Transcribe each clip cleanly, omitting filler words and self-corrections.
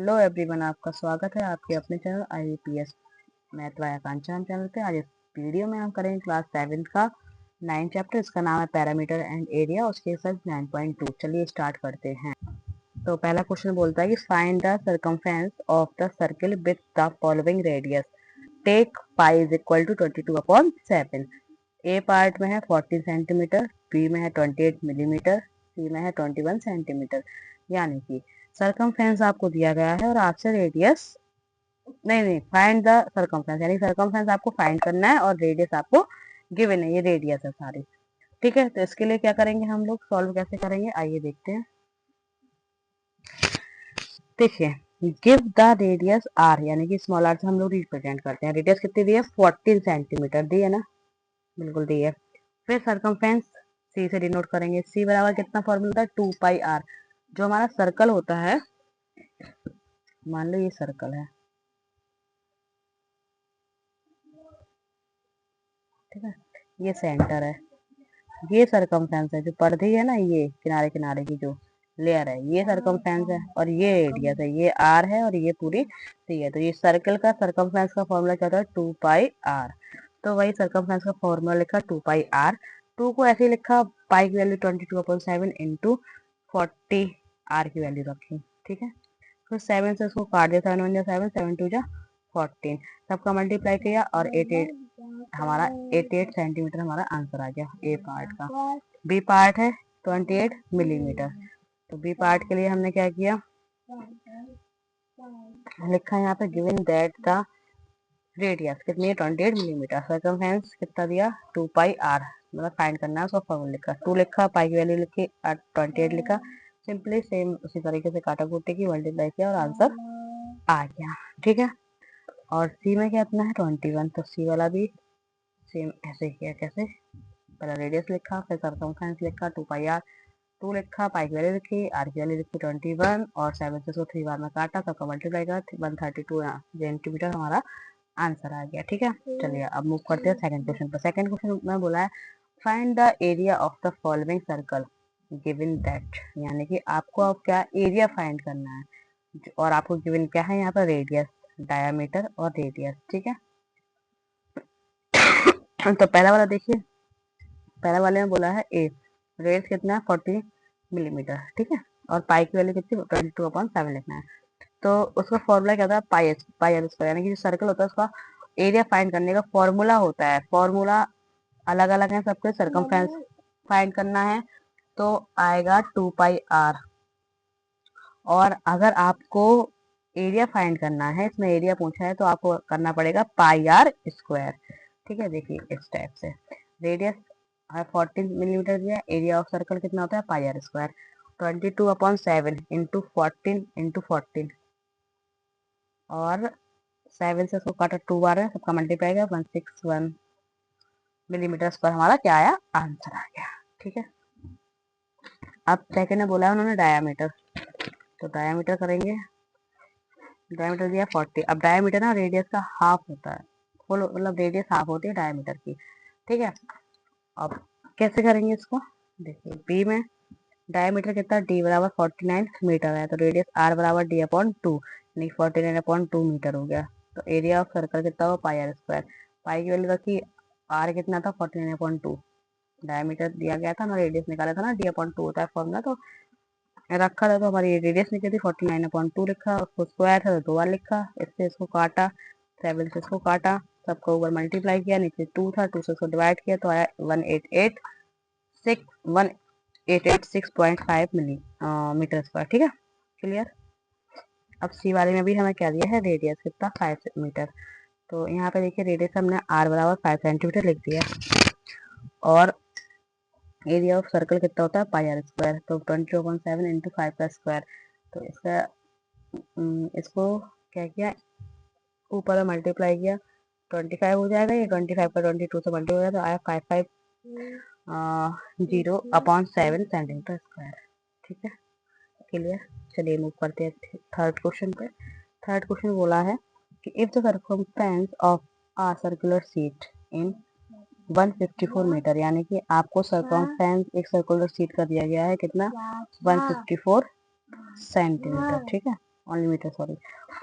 Hello everyone, आपका स्वागत है आपके अपने channel IAPS math via Kanchan channel पे। आज इस वीडियो में हम करेंगे क्लास 7 का 9 चैप्टर। इसका नाम है पैरामीटर एंड एरिया, उसके साथ 9.2। चलिए स्टार्ट करते हैं। तो पहला क्वेश्चन बोलता है कि find the circumference of the circle with the following radius, take pi is equal to 22/7। A part में है 14 सेंटीमीटर, बी में है 28 मिलीमीटर, सी में है 21 सेंटीमीटर। यानी कि सर्कमफेरेंस आपको दिया गया है और आपसे रेडियस नहीं फाइंड द सर्कमफेरेंस, यानी सर्कमफेरेंस आपको फाइंड करना है और रेडियस आपको गिवन है, ये रेडियस है सारी। ठीक है, तो इसके लिए क्या करेंगे हम लोग, सॉल्व कैसे करेंगे आइए देखते हैं। देखिए, गिव द रेडियस आर, यानी कि स्मॉल आर से हम लोग रिप्रेजेंट करते हैं। रेडियस कितनी दी है? 14 सेंटीमीटर दी है ना, बिल्कुल दी है। फिर सर्कमफेरेंस सी से डिनोट करेंगे। सी बराबर कितना फॉर्मूला होता है? 2πr। जो हमारा सर्कल होता है, मान लो ये सर्कल है, ठीक है, ये सेंटर है, ये सर्कमफेरेंस है, जो पर्दी है ना, ये किनारे किनारे की जो लेयर है, ये सर्कमफेरेंस है, और ये रेडियस है, ये आर है और ये पूरी सी है। तो ये सर्कल का सर्कमफेरेंस का फॉर्मूला क्या होता है? 2πr। तो वही सर्कमफेरेंस का फॉर्मूला लिखा 2πr। 2 को ऐसे ही लिखा, पाई की वैल्यू 22/7 इंटू 40 आर की वैल्यू रखी। ठीक है, तो 7 से उसको काट दिया, 7 1 जा 7, 7 2 जा 14, सबका मल्टीप्लाई किया और 88 सेंटीमीटर हमारा आंसर आ गया ए पार्ट का। बी पार्ट है 28 मिलीमीटर। तो बी पार्ट के लिए हमने क्या किया, लिखा है यहाँ पे गिवन दैट द रेडियस कितनी है? 28 मिलीमीटर। सर्कमफेरेंस कितना दिया? 2πr, मतलब फाइंड करना है, उसका फॉर्मूला लिखा, 2 लिखा, पाई की वैल्यू लिखी, 28 लिखा, सिंपली सेम उसी तरीके से काटा कुटे की, मल्टीप्लाई किया और आंसर आ गया। ठीक है, और सी में कितना है? 21। तो सी वाला भी सेम ऐसे किया। कैसे? पहले रेडियस लिखा, फिर सर्कमफेरेंस लिखा 2πr, 2 लिखा, पाई की वैल्यू लिखी, आर की वैल्यू लिखी 21 और 7 से उसको 3 बार में काटा, सबका मल्टीप्लाई करा, 132 सेंटीमीटर हमारा आंसर आ गया। ठीक है, चलिए अब मूव करते हैं सेकंड क्वेश्चन पर। सेकंड क्वेश्चन में बोला है find the area of the following circle given that, यानी कि आपको अब क्या एरिया फाइंड करना है और आपको गिवन क्या है यहाँ पर? रेडियस, डायामीटर और रेडियस। ठीक है, तो पहला वाला देखिए, पहला वाले में बोला है ए, रेडियस कितना है? 40 मिलीमीटर। ठीक है, और पाई की वैल्यू कितनी? 22/7 लिखना है। तो उसका फॉर्मूला क्या होता है? पाई आर स्क्वायर, यानी कि जो सर्कल होता है उसका एरिया फाइंड करने का फॉर्मूला होता है। फॉर्मूला अलग अलग है सबके, सर्कमफेरेंस फाइंड करना है तो आएगा 2πr, और अगर आपको एरिया फाइंड करना है, इसमें एरिया पूछा है, तो आपको करना पड़ेगा पाई आर स्क्वायर। ठीक है, देखिए इस टाइप से, रेडियस 14 मिलीमीटर दिया, एरिया ऑफ सर्कल कितना होता है? पाई आर स्क्वायर, 22/7 इंटू 14 इंटू 14, और 7 से उसको काटा 2 बार है, सबका मल्टीप्लाई किया, 161 मिलीमीटर पर हमारा क्या आया? आंसर आ गया। ठीक है, अब सेकंड में बोला है उन्होंने डायामीटर, तो डायामीटर करेंगे। डायमीटर दिया 40। अब डायमीटर ना रेडियस का हाफ होता है, फुल मतलब रेडियस हाफ होती है डायमीटर की। ठीक है, अब कैसे करेंगे इसको, देखिए बी में डायमीटर कितना? डी बराबर 49 मीटर है, तो रेडियस आर बराबर d/2, यानी 49/2 मीटर हो गया। तो एरिया ऑफ सर्कल कितना हुआ? पाई आर स्क्वायर। पाई की वैल्यू रखी, आर कितना था? 49/2, डायमीटर दिया गया था ना, रेडियस निकाला था ना, d/2 होता है फॉर्मूला, तो रखा था, तो हमारी रेडियस निकली थी 49/2 लिखा, उसको स्क्वायर था तो 2 बार लिखा, इससे इसको काटा, 7 से इसको काटा, सबको ऊपर मल्टीप्लाई किया, नीचे 2 था, 2 से इसको डिवाइड किया तो आया 188.5 मीटर स्क्वायर। ठीक है, क्लियर। अब सी वाले में भी हमें क्या दिया है? रेडियस कितना? 5 मीटर। तो यहाँ पे देखिए रेडियस हमने आर बराबर 5 सेंटीमीटर लिख दिया, और एरिया ऑफ सर्कल कितना होता है? पाई आर स्क्वायर, तो 22/7 इंटू 5 का स्क्वायर। तो इसका इसको क्या किया, ऊपर में मल्टीप्लाई किया, 25 हो जाएगा, ये 25 का 22 से मल्टीप्लाई हो जाएगा, तो आया 550/7 सेंटीमीटर स्क्वायर। ठीक है, क्लियर। चलिए मूव करते हैं थर्ड क्वेश्चन पे। थर्ड क्वेश्चन बोला है कि if the circumference of a circular sheet in 154 metre, यानी कि आपको सर्कमफेरेंस एक सर्कुलर शीट का दिया गया है कितना? 154 सेंटीमीटर। ठीक है, only metre sorry.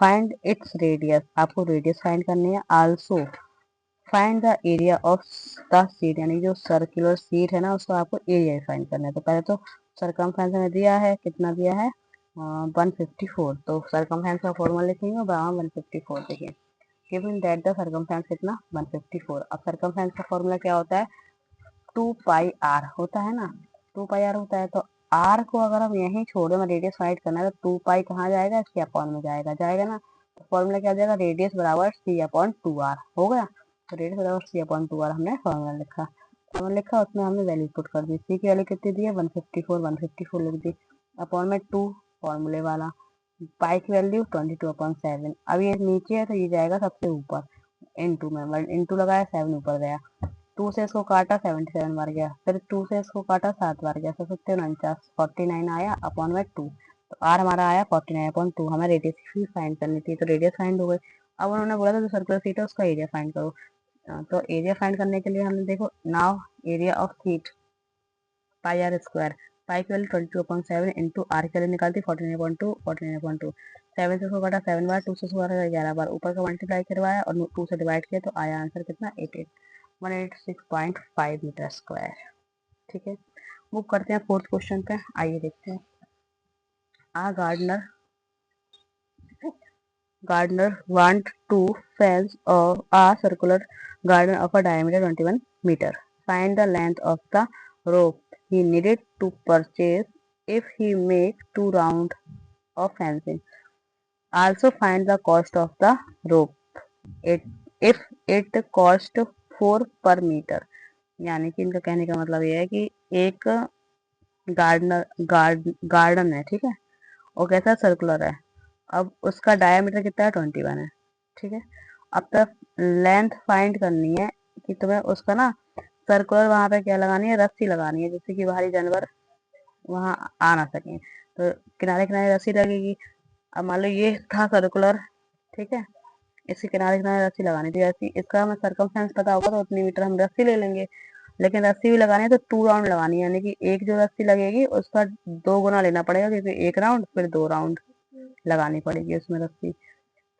Find its radius, आपको रेडियस फाइंड करनी है। Also find the area of the sheet, यानी जो सर्कुलर शीट है ना उसका आपको एरिया फाइंड करना है। तो पहले तो सरकमफ्रेंस में दिया है, कितना दिया है 154, तो सरकमफ्रेंस का फॉर्मूला लिखेंगे और 154 देखिए। गिवन दैट द सरकमफ्रेंस कितना 154। अब सरकमफ्रेंस का फॉर्मूला क्या होता है 2 पाई आर होता है ना, 2 पाई आर होता है। तो आर को अगर हम यहीं छोड़ दें, रेडियस फाइंड करना है, तो 2 पाई कहाँ जाएगा, इसके अपॉन में जाएगा, जाएगा ना। तो फॉर्मूला क्या हो जाएगा, रेडियस बराबर सी अपॉन 2 आर हो गया। तो रेडियस बराबर सी अपॉन 2 आर हमने फॉर्मूला लिखा, फॉर्मूला लिखा, उसमें हमने वैल्यू पुट कर दी। सी की वैल्यू कितनी दी है 154 लिख दी, अपॉन में 2 फॉर्मूले वाला, पाई की वैल्यू 22/7। अब ये नीचे है तो ये जाएगा सबसे ऊपर, इंटू में इंटू लगाया 7 ऊपर गया, 2 से इसको काटा 77 बार गया, फिर 2 से इसको काटा 7 बार गया, तो 49 49 आया अपॉन में 2। तो आर हमारा आया 49/2। हमें रेडियस ही फाइंड करनी थी, तो रेडियस फाइंड हो गई। अब उन्होंने बोला था जो सर्कुलर शीट है उसका एरिया फाइंड करो। तो एरिया फाइंड करने के लिए हमने देखो now area of sheet pi r square, pi की वैल्यू 22/7 इंटू आर की वैल्यू निकालती 49/2 49/2। 7 से उसको काटा 7 बार, 2 से उसको काटा 11 बार, ऊपर का मल्टीप्लाई करवाया और 2 से डिवाइड किया, तो आया आंसर कितना 186.5 मीटर स्क्वायर। ठीक है, मूव करते हैं फोर्थ क्वेश्चन पे, आइए देखते हैं। A gardener want to fence a circular garden of a diameter 21 meter. Find the length of the rope he needed to purchase if he make 2 round of fencing. Also find the cost of the rope it, if it cost 4 per meter. यानी कि इनका कहने का मतलब ये है कि एक गार्डन है, ठीक है, और कैसा सर्कुलर है। अब उसका डायमीटर कितना है 21 है, ठीक है। अब तक लेंथ फाइंड करनी है कि तुम्हें उसका ना सर्कुलर वहां पे क्या लगानी है, रस्सी लगानी है, जिससे कि बाहरी जानवर वहां आ ना सके। तो किनारे किनारे रस्सी लगेगी। अब मान लो ये था सर्कुलर, ठीक है, इसके किनारे किनारे रस्सी लगानी थी, रस्सी इसका हमें सर्कमफ्रेंस पता होगा तो उतनी मीटर हम रस्सी ले लेंगे। लेकिन रस्सी भी लगानी है तो 2 राउंड लगानी है, यानी कि एक जो रस्सी लगेगी उसका 2 गुना लेना पड़ेगा, क्योंकि 1 राउंड फिर 2 राउंड लगानी पड़ेगी उसमें रस्सी।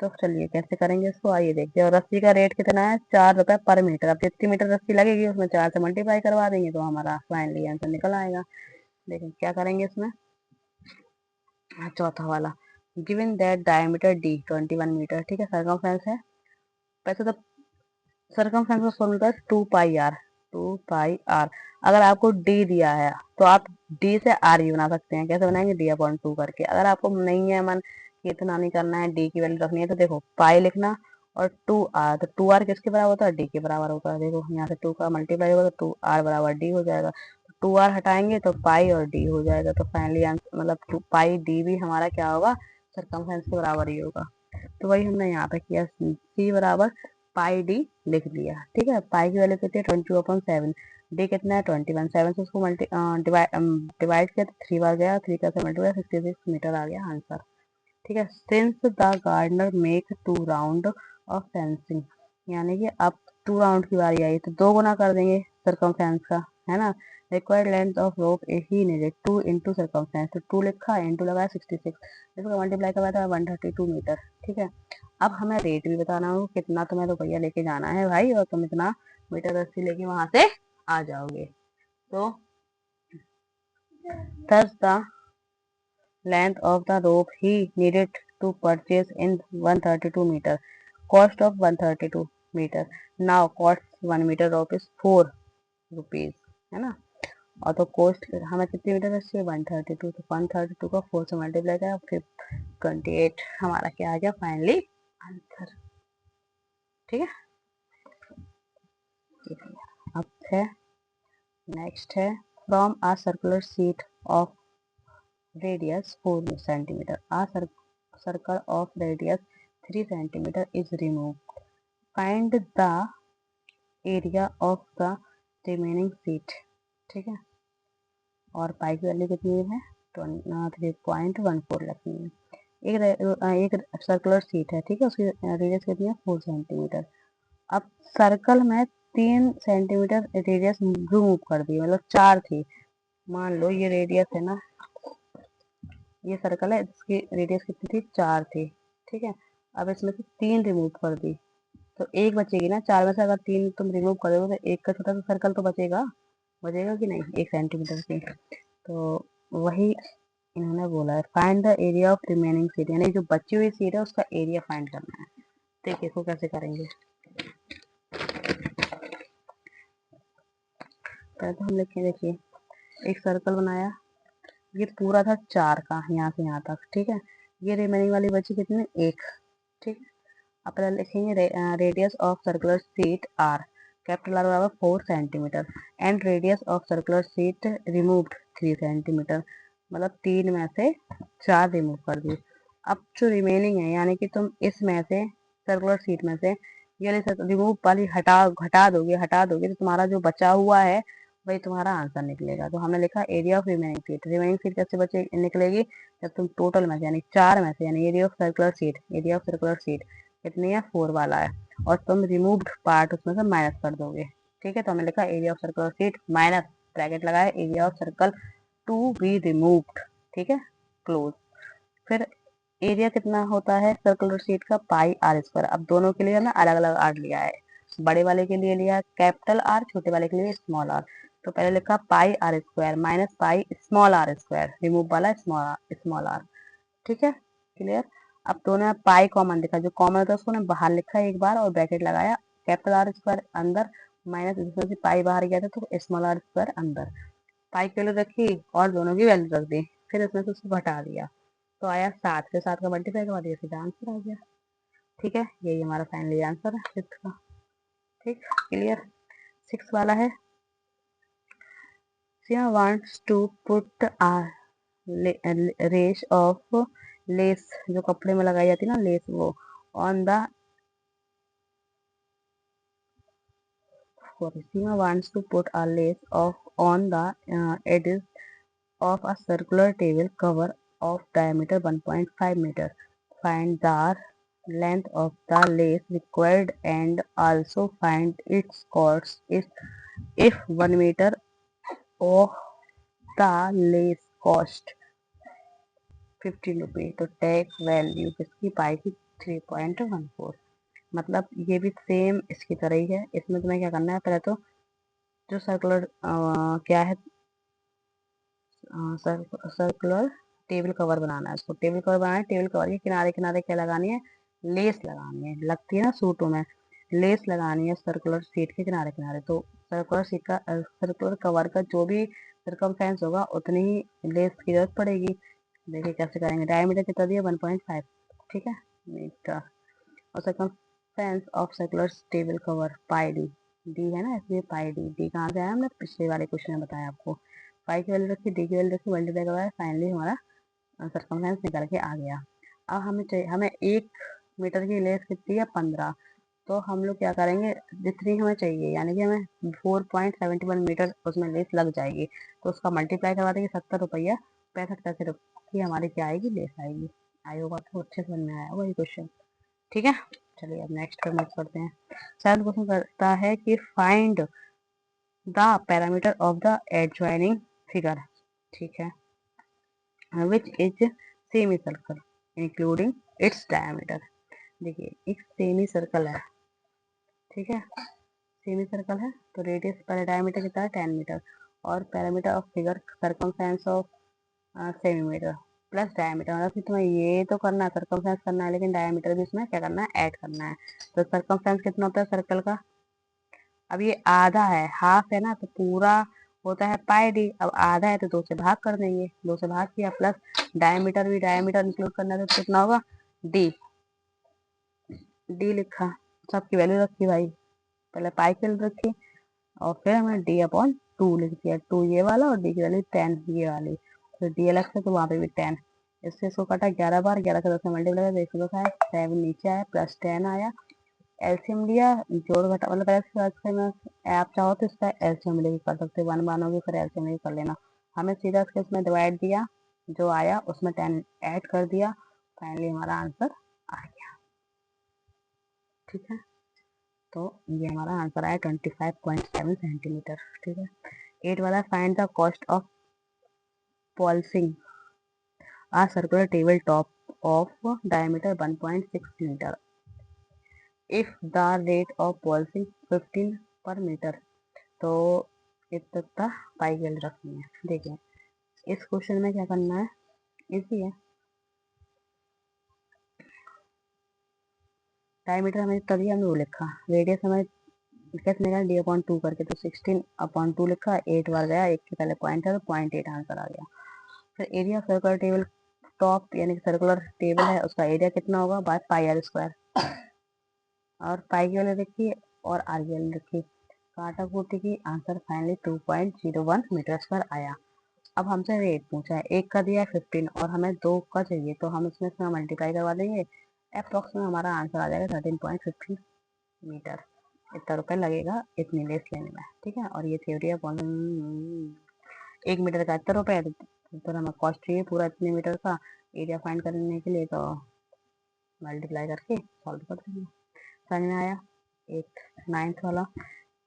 तो चलिए कैसे करेंगे इसको, आइए देखते हैं। और रस्सी का रेट कितना है 4 रुपए पर मीटर। अब जितनी मीटर रस्सी लगेगी उसमें 4 से मल्टीप्लाई करवा देंगे तो हमारा फाइनली आंसर निकल आएगा। देखिए क्या करेंगे इसमें, चौथा वाला, given that diameter D 21 metre, ठीक है, सर्कमफ्रेंस है। वैसे तो सर्कमफ्रेंस का formula 2 pi R, 2 pi R. अगर आपको डी दिया है तो आप डी से आर ही बना सकते हैं। कैसे बनाएंगे, d/2 करके। अगर आपको नहीं है मन कि इतना नहीं करना है, डी की वैल्यू रखनी है, तो देखो पाई लिखना और 2 आर, तो 2 आर किसके बराबर होता है, डी के बराबर होता है। देखो यहाँ से 2 का मल्टीप्लाई होगा तो 2 आर बराबर डी हो जाएगा। 2 आर हटाएंगे तो पाई और डी हो जाएगा। तो फाइनली आंसर मतलब 2 पाई डी भी हमारा क्या होगा, सर्कमफ्रेंस के बराबर ही होगा। तो वही हमने यहाँ पे किया, सी बराबर पाई डी लिख दिया, ठीक है। पाई की वैल्यू कितनी है 22/7, डी कितना है 21, 7 से उसको डिवाइड किया तो 3 बार गया, 3 का 7 66 मीटर आ गया आंसर, ठीक है। Since the gardener make 2 round of fencing, यानी कि अब 2 राउंड की बारी आई तो 2 गुना कर देंगे सर्कमफ्रेंस का, है ना। Required length of rope he needed 2 into circumference, तो 2 लिखा, इंटू लगाया 66, इसको मल्टीप्लाई करवाया था 132 मीटर, ठीक है। अब हमें रेट भी बताना हो कितना तुम्हें रुपया लेके जाना है भाई, और तुम इतना मीटर रस्सी लेके वहां से आ जाओगे। तो thus the length of the rope he needed to purchase in 132 meter, cost of 132 meter, now cost 1 meter rope is 4 rupees, है ना। और तो कॉस्ट हमें कितनी मीटर रस्सी है 132, तो 132 का 4 से मल्टीप्लाई करा फिर 28 हमारा क्या आ गया फाइनली आंसर, ठीक है। अब है नेक्स्ट है, from a circular sheet of radius 4 centimeter, a circle of radius 3 centimeter is removed. Find the area of the remaining sheet, ठीक है। और पाई की वैल्यू कितनी है 3.14 रखनी है। एक सर्कुलर शीट है, ठीक है, उसकी रेडियस कितनी है 4 सेंटीमीटर। अब सर्कल में 3 सेंटीमीटर रेडियस रिमूव कर दी, मतलब 4 थी। मान लो ये रेडियस है ना ये सर्कल है, इसकी रेडियस कितनी थी, 4 थी, ठीक है। अब इसमें से 3 रिमूव कर दी तो एक बचेगी ना, 4 में से अगर 3 तुम रिमूव कर दोगे तो एक का छोटा सा सर्कल तो बचेगा, बचेगा कि नहीं, 1 सेंटीमीटर की। तो वही इन्होंने बोला है, find the area of remaining seat, यानी जो बची हुई सीट है उसका एरिया फाइंड करना है। देखिए इसको कैसे करेंगे। पहले तो हम लिखें, देखिए एक सर्कल बनाया, ये पूरा था 4 का, यहाँ से यहाँ तक, ठीक है। ये रिमेनिंग वाली बची कितनी, 1, ठीक है। अब पहले लिखेंगे radius of circular sheet R, capital R बराबर 4 centimetre, and radius of circular sheet removed 3 centimetre, मतलब 3 में से 4 रिमूव कर दी। अब जो रिमेनिंग है, यानी कि तुम इसमें से सर्कुलर शीट में से ये वाली रिमूव वाली हटा दोगे तो तुम्हारा जो बचा हुआ है वही तुम्हारा आंसर निकलेगा। तो हमने लिखा एरिया ऑफ रिमेनिंग सीट कैसे बचे निकलेगी, जब तुम टोटल में से यानी 4 में से, यानी एरिया ऑफ सर्कुलर सीट कितनी है, 4 वाला है, और तुम रिमूव्ड पार्ट उसमें से माइनस कर दोगे, ठीक है। तो हमने लिखा area of circular sheet minus, bracket लगाया, area of circle to be removed, ठीक है, क्लोज। फिर एरिया कितना होता है सर्कुलर शीट का, पाई आर स्क्वायर। अब दोनों के लिए हमने अलग अलग आर लिया है, बड़े वाले के लिए लिया कैपिटल आर, छोटे वाले के लिए स्मॉल आर। तो पहले लिखा pi r square minus pi small r square, remove वाला स्मॉल आर, ठीक है, क्लियर। अब दोनों में पाई कॉमन दिखा, जो कॉमन होता है उसको ने बाहर लिखा एक बार और ब्रैकेट लगाया, कैपिटल आर स्क्वायर अंदर माइनस इसमें से पाई बाहर गया था तो स्मॉल आर स्क्वायर अंदर, पाई की वैल्यू रखी और दोनों की वैल्यू रख दी, फिर इसमें से उसको घटा दिया तो आया 7, के 7 का मल्टीप्लाई करवा दिया, सीधा आंसर आ गया, ठीक है। यही हमारा फाइनली आंसर है 5th का, ठीक, क्लियर। 6 वाला है, Sia wants to put a रेश ऑफ लेस, जो कपड़े में लगाई जाती है ना लेस, वो on the Sima wants to put a lace of on the edges of a circular table cover of diameter 1.5 meter. Find the length of the lace required and also find its cost if 1 meter of the lace cost 15 रुपये, तो tax value किसकी पाएगी 3.14। मतलब ये भी same इसकी तरह ही है। इसमें तुम्हें क्या करना है, पहले तो जो सर्कुलर क्या है, सर्कुलर टेबल कवर बनाना है, उसको टेबल कवर बनाना है। टेबल कवर के किनारे किनारे क्या लगानी है, लेस लगानी है, लगती है ना सूटों में, लेस लगानी है सर्कुलर शीट के किनारे किनारे। तो सर्कुलर शीट का सर्कुलर कवर का जो भी सरकमफ्रेंस होगा उतनी ही लेस की जरूरत पड़ेगी। देखिए कैसे करेंगे, डायमीटर कितना दिया 1.5, ठीक है, मीटर, और circumference of circular table cover pi D, D है ना इसलिए पाई डी, डी कहाँ से आया, हमने पिछले वाले क्वेश्चन में बताया आपको। पाई की वैल्यू रखी, डी की वैल्यू रखी, मल्टीप्लाई करवाया, फाइनली हमारा सरकमफ्रेंस निकल के आ गया। अब हमें चाहिए, हमें 1 मीटर की लेस कितनी है 15, तो हम लोग क्या करेंगे, जितनी हमें चाहिए यानी कि हमें 4.71 मीटर उसमें लेस लग जाएगी, तो उसका मल्टीप्लाई करवा देंगे, 70 रुपया 65 पैसे की हमारी क्या आएगी, लेस आएगी। आई होगा तो अच्छे समझ में आया वही क्वेश्चन, ठीक है। चलिए अब नेक्स्ट पे मूव करते हैं। सेवंथ क्वेश्चन करता है कि find the parameter of the adjoining figure, ठीक है, which is semi circle including its diameter. देखिए एक सेमी सर्कल है, ठीक है, सेमी सर्कल है, तो रेडियस पर डायमीटर कितना है 10 मीटर, और parameter of figure circumference of semi metre plus diameter, मतलब कि तुम्हें ये तो करना है, सर्कमफ्रेंस करना है, लेकिन डायमीटर भी इसमें क्या करना है, ऐड करना है। तो सर्कमफ्रेंस कितना होता है सर्कल का, अब ये आधा है, हाफ है ना, तो पूरा होता है पाई डी, अब आधा है तो 2 से भाग कर देंगे, 2 से भाग किया, प्लस डायमीटर भी, डायमीटर इंक्लूड करना है तो कितना होगा, डी, डी लिखा, सबकी वैल्यू रखी भाई, पहले पाई की वैल्यू रखी और फिर हमने डी अपॉन 2 लिख दिया, 2 ये वाला और डी की वैल्यू 10 ये वाली, तो डी अलग से तो वहाँ पे भी 10, इससे इसको काटा 11 बार, 11 से 10 में मल्टीप्लाई कर 110 आया, 7 नीचे आया, प्लस 10 आया, एलसीएम लिया, जोड़ घटा, मतलब ऐसे में आप चाहो तो इसका एलसीएम लेके कर सकते हो, 1 मानोगे फिर एलसीएम लेके कर लेना। हमें सीधा इसके इसमें डिवाइड दिया, जो आया उसमें 10 ऐड कर दिया, फाइनली हमारा आंसर आ गया, ठीक है। तो ये हमारा आंसर आया 25.7 सेंटीमीटर, ठीक है। 8 वाला find the cost of polishing a circular table top of diameter 1.6 metre if the rate of polishing 15 per metre. तो इतना पाई वैल्यू रखनी है। देखिए इस क्वेश्चन में क्या करना है, इजी है। डायमीटर हमें तभी हमने वो लिखा, रेडियस हमें कितने का डी अपॉन टू करके, तो 16 अपॉन टू लिखा, 8 बार गया, एक के पहले पॉइंट है तो 0.8 आंसर आ गया। फिर एरिया सर्कुलर टेबल टॉप यानी कि सर्कुलर टेबल है उसका एरिया कितना होगा बाय पाई आर स्क्वायर, और पाई की वैल्यू देखिए और आर की वैल्यू देखिए, काटा कूटी की आंसर फाइनली 2.01 मीटर स्क्वायर आया। अब हमसे रेट पूछा है, एक का दिया है 15 और हमें दो का चाहिए, तो हम इसमें से मल्टीप्लाई करवा देंगे, अप्रॉक्स में हमारा आंसर आ जाएगा 13.15 मीटर। इतना रुपये लगेगा इतनी लेस लेने में, ठीक है। और ये थ्योरी है 1 मीटर का इतना रुपये, तो हमें कॉस्ट चाहिए पूरा इतने मीटर का एरिया फाइंड करने के लिए, तो मल्टीप्लाई करके सॉल्व कर देंगे। समझ में आया। 8 9th वाला,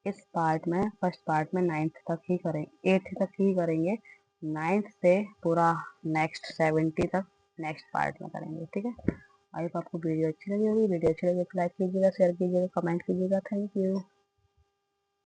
इस पार्ट में फर्स्ट पार्ट में 9th तक ही करेंगे, 8th तक ही करेंगे, 9th से पूरा नेक्स्ट 70 तक नेक्स्ट पार्ट में करेंगे, ठीक है। आई होप आपको वीडियो अच्छी लगी होगी। वीडियो अच्छी लगी तो लाइक कीजिएगा, शेयर कीजिएगा, कमेंट कीजिएगा। Thank you.